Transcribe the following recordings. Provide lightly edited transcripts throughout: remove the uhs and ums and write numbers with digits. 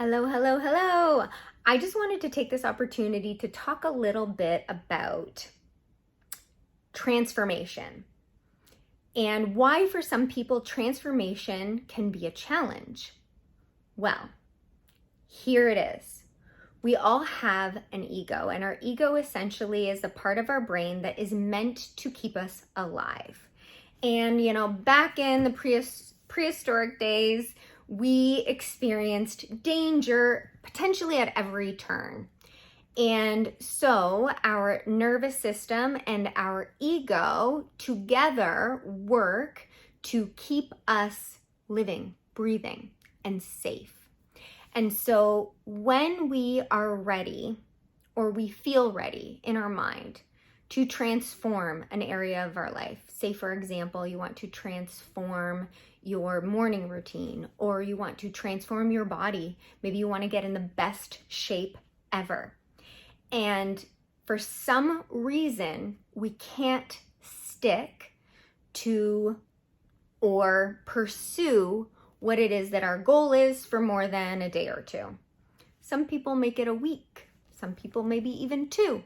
Hello, hello, hello. I just wanted to take this opportunity to talk a little bit about transformation and why for some people transformation can be a challenge. Well, here it is. We all have an ego, and our ego essentially is the part of our brain that is meant to keep us alive. And back in the prehistoric days, we experienced danger potentially at every turn. And so our nervous system and our ego together work to keep us living, breathing, and safe. And so when we are ready, or we feel ready in our mind to transform an area of our life, say for example, you want to transform your morning routine, or you want to transform your body. Maybe you want to get in the best shape ever. And for some reason, we can't stick to or pursue what it is that our goal is for more than a day or two. Some people make it a week, some people maybe even two.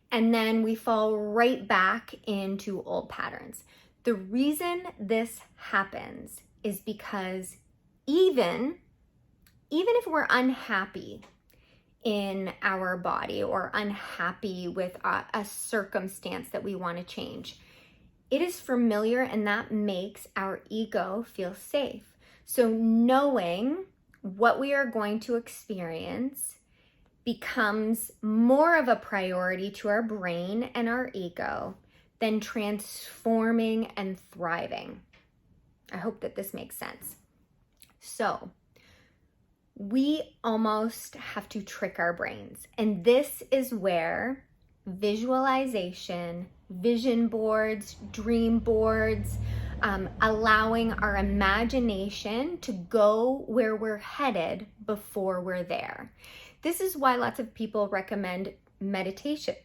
And then we fall right back into old patterns. The reason this happens is because even if we're unhappy in our body or unhappy with a circumstance that we want to change, it is familiar, and that makes our ego feel safe. So knowing what we are going to experience becomes more of a priority to our brain and our ego than transforming and thriving. I hope that this makes sense. So we almost have to trick our brains. And this is where visualization, vision boards, dream boards, allowing our imagination to go where we're headed before we're there. This is why lots of people recommend meditation.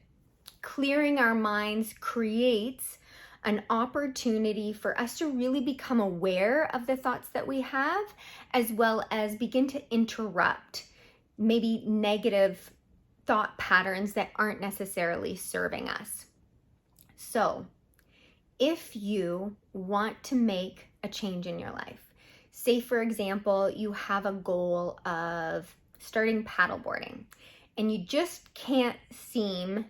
Clearing our minds creates an opportunity for us to really become aware of the thoughts that we have, as well as begin to interrupt maybe negative thought patterns that aren't necessarily serving us. So, if you want to make a change in your life, say for example, you have a goal of starting paddleboarding and you just can't seem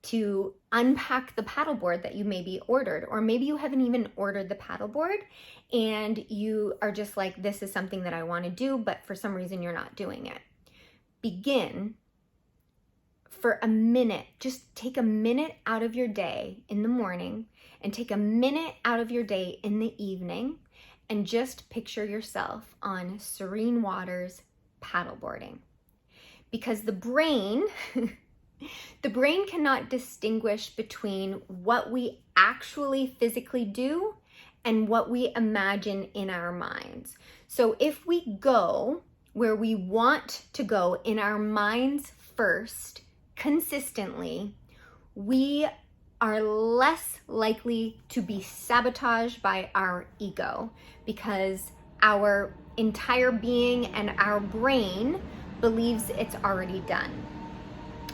to unpack the paddleboard that you maybe ordered, or maybe you haven't even ordered the paddleboard and you are just like, this is something that I want to do, but for some reason you're not doing it. Begin for a minute. Just take a minute out of your day in the morning and take a minute out of your day in the evening and just picture yourself on serene waters paddleboarding. Because the brain cannot distinguish between what we actually physically do and what we imagine in our minds. So if we go where we want to go in our minds first, consistently, we are less likely to be sabotaged by our ego, because our entire being and our brain believes it's already done.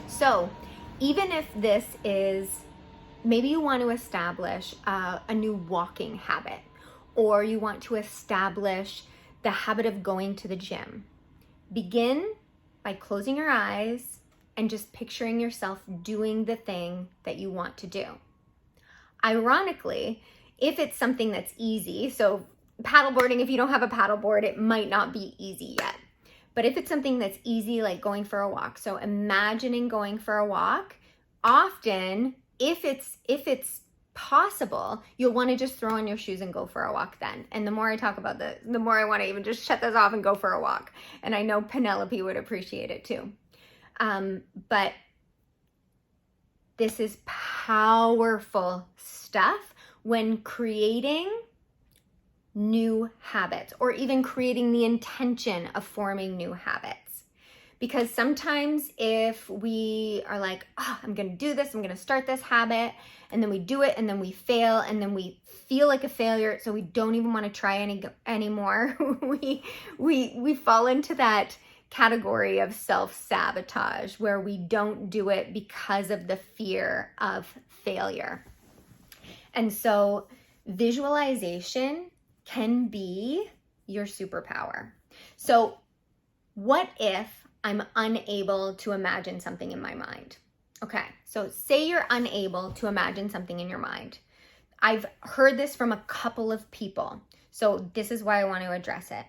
So even if this is, maybe you want to establish a new walking habit, or you want to establish the habit of going to the gym, begin by closing your eyes and just picturing yourself doing the thing that you want to do. Ironically, if it's something that's easy, so paddleboarding, if you don't have a paddleboard, it might not be easy yet. But if it's something that's easy, like going for a walk, so imagining going for a walk, often, if it's possible, you'll want to just throw on your shoes and go for a walk then. And the more I talk about this, the more I want to even just shut this off and go for a walk. And I know Penelope would appreciate it too. But this is powerful stuff when creating new habits, or even creating the intention of forming new habits. Because sometimes if we are like, oh, I'm going to do this, I'm going to start this habit, and then we do it and then we fail and then we feel like a failure, so we don't even want to try anymore. we fall into that category of self-sabotage, where we don't do it because of the fear of failure. And so visualization can be your superpower. So what if I'm unable to imagine something in my mind? Okay, so say you're unable to imagine something in your mind. I've heard this from a couple of people, so this is why I want to address it.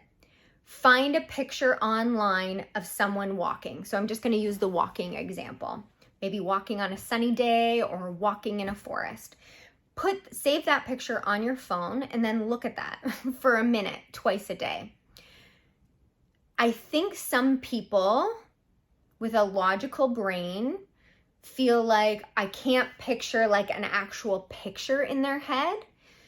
Find a picture online of someone walking. So I'm just going to use the walking example. Maybe walking on a sunny day or walking in a forest. Save that picture on your phone and then look at that for a minute, twice a day. I think some people with a logical brain feel like I can't picture like an actual picture in their head.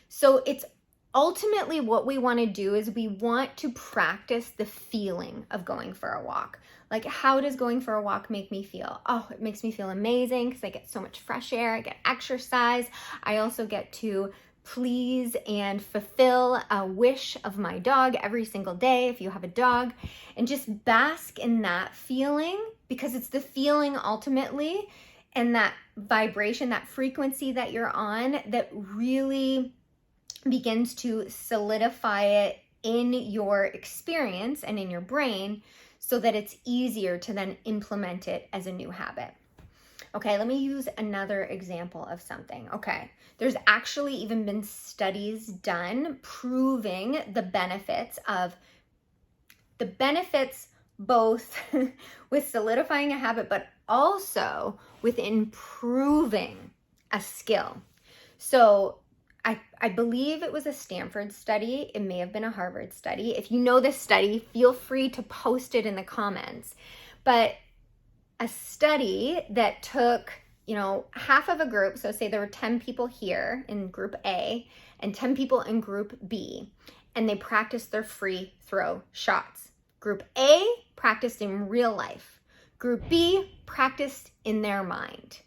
So it's ultimately what we want to do is we want to practice the feeling of going for a walk. Like, how does going for a walk make me feel? Oh, it makes me feel amazing because I get so much fresh air, I get exercise. I also get to please and fulfill a wish of my dog every single day if you have a dog, and just bask in that feeling, because it's the feeling ultimately and that vibration, that frequency that you're on that really begins to solidify it in your experience and in your brain so that it's easier to then implement it as a new habit. Okay, let me use another example of something. Okay, there's actually even been studies done proving the benefits both with solidifying a habit, but also with improving a skill. So I believe it was a Stanford study. It may have been a Harvard study. If you know this study, feel free to post it in the comments. But a study that took, half of a group, so say there were 10 people here in group A and 10 people in group B, and they practiced their free throw shots. Group A practiced in real life. Group B practiced in their mind.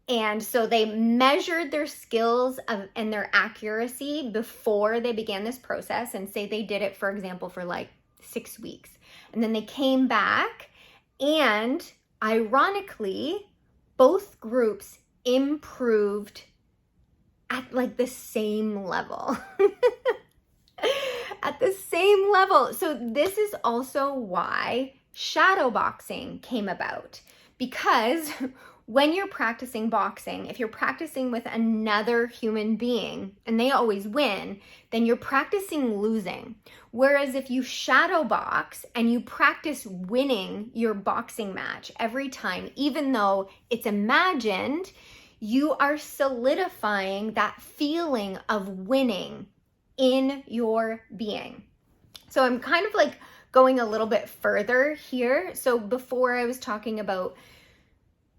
And so they measured their skills and their accuracy before they began this process, and say they did it, for example, for like 6 weeks. And then they came back, and ironically, both groups improved at like the same level. At the same level. So this is also why shadow boxing came about, because when you're practicing boxing, if you're practicing with another human being and they always win, then you're practicing losing. Whereas if you shadow box and you practice winning your boxing match every time, even though it's imagined, you are solidifying that feeling of winning in your being. So I'm kind of like going a little bit further here. So before I was talking about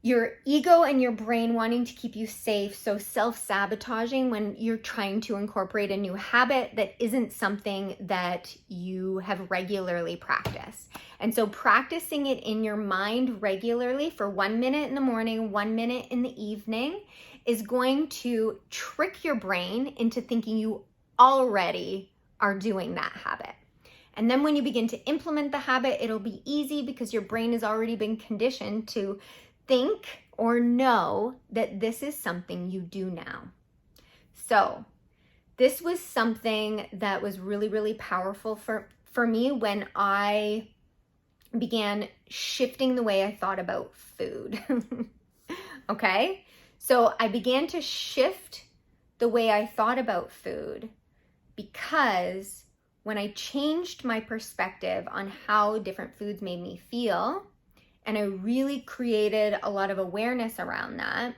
your ego and your brain wanting to keep you safe, so self-sabotaging when you're trying to incorporate a new habit that isn't something that you have regularly practiced. And so practicing it in your mind regularly for 1 minute in the morning, 1 minute in the evening is going to trick your brain into thinking you already are doing that habit. And then when you begin to implement the habit, it'll be easy because your brain has already been conditioned to think or know that this is something you do now. So this was something that was really, really powerful for me when I began shifting the way I thought about food. Okay? So I began to shift the way I thought about food because when I changed my perspective on how different foods made me feel, and I really created a lot of awareness around that,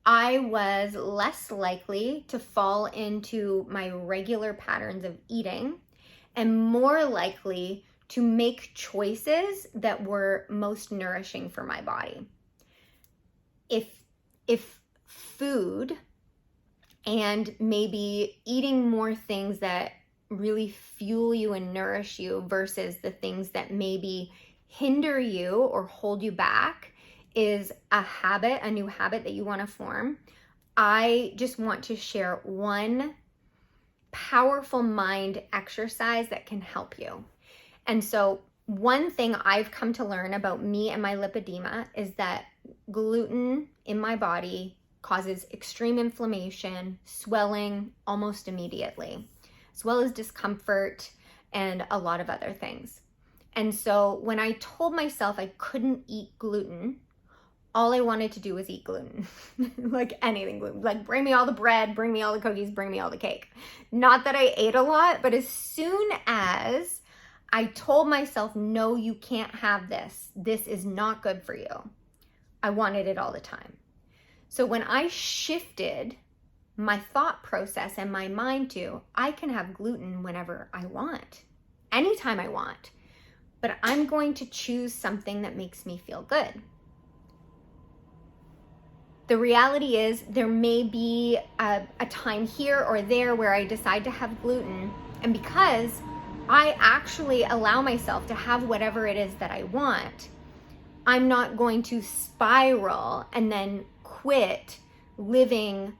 I was less likely to fall into my regular patterns of eating and more likely to make choices that were most nourishing for my body. If food and maybe eating more things that really fuel you and nourish you versus the things that maybe hinder you or hold you back is a new habit that you want to form, I just want to share one powerful mind exercise that can help you. And so one thing I've come to learn about me and my lipedema is that gluten in my body causes extreme inflammation, swelling almost immediately, as well as discomfort and a lot of other things. And so when I told myself I couldn't eat gluten, all I wanted to do was eat gluten. Like anything gluten. Like bring me all the bread, bring me all the cookies, bring me all the cake. Not that I ate a lot, but as soon as I told myself, no, you can't have this. This is not good for you. I wanted it all the time. So when I shifted my thought process and my mind to, I can have gluten whenever I want, anytime I want, but I'm going to choose something that makes me feel good. The reality is there may be a time here or there where I decide to have gluten, and because I actually allow myself to have whatever it is that I want, I'm not going to spiral and then quit living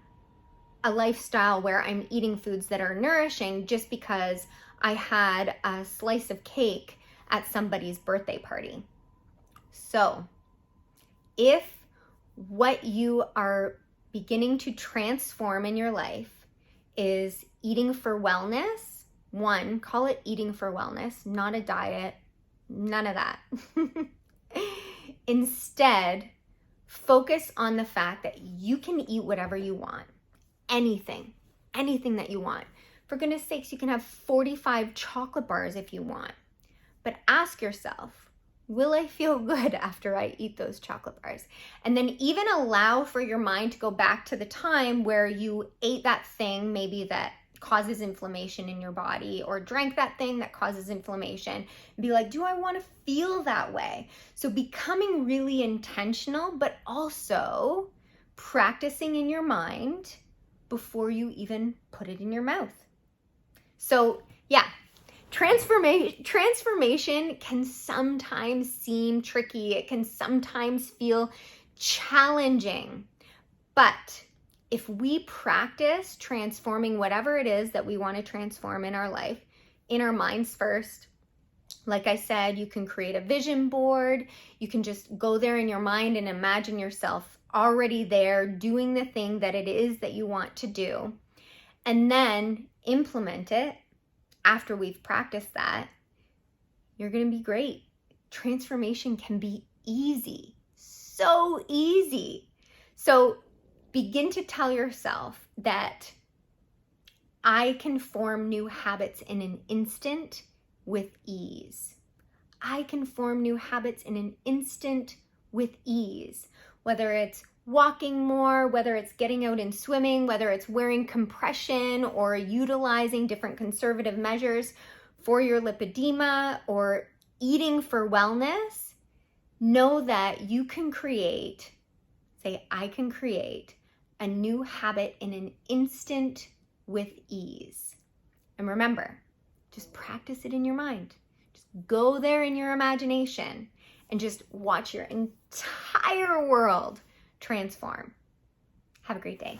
a lifestyle where I'm eating foods that are nourishing just because I had a slice of cake at somebody's birthday party. So if what you are beginning to transform in your life is eating for wellness, one, call it eating for wellness, not a diet, none of that. Instead, focus on the fact that you can eat whatever you want, anything that you want. For goodness sakes, you can have 45 chocolate bars if you want, but ask yourself, will I feel good after I eat those chocolate bars? And then even allow for your mind to go back to the time where you ate that thing, maybe that causes inflammation in your body, or drank that thing that causes inflammation, and be like, do I want to feel that way? So becoming really intentional, but also practicing in your mind before you even put it in your mouth. So yeah, transformation can sometimes seem tricky. It can sometimes feel challenging, but if we practice transforming whatever it is that we want to transform in our life, in our minds first, like I said, you can create a vision board. You can just go there in your mind and imagine yourself already there doing the thing that it is that you want to do, and then implement it. After we've practiced that, you're going to be great. Transformation can be easy, so easy. So begin to tell yourself that I can form new habits in an instant with ease. I can form new habits in an instant with ease, whether it's walking more, whether it's getting out and swimming, whether it's wearing compression or utilizing different conservative measures for your lipedema or eating for wellness. Know that you can create, I can create a new habit in an instant with ease. And remember, just practice it in your mind. Just go there in your imagination and just watch your entire world transform. Have a great day.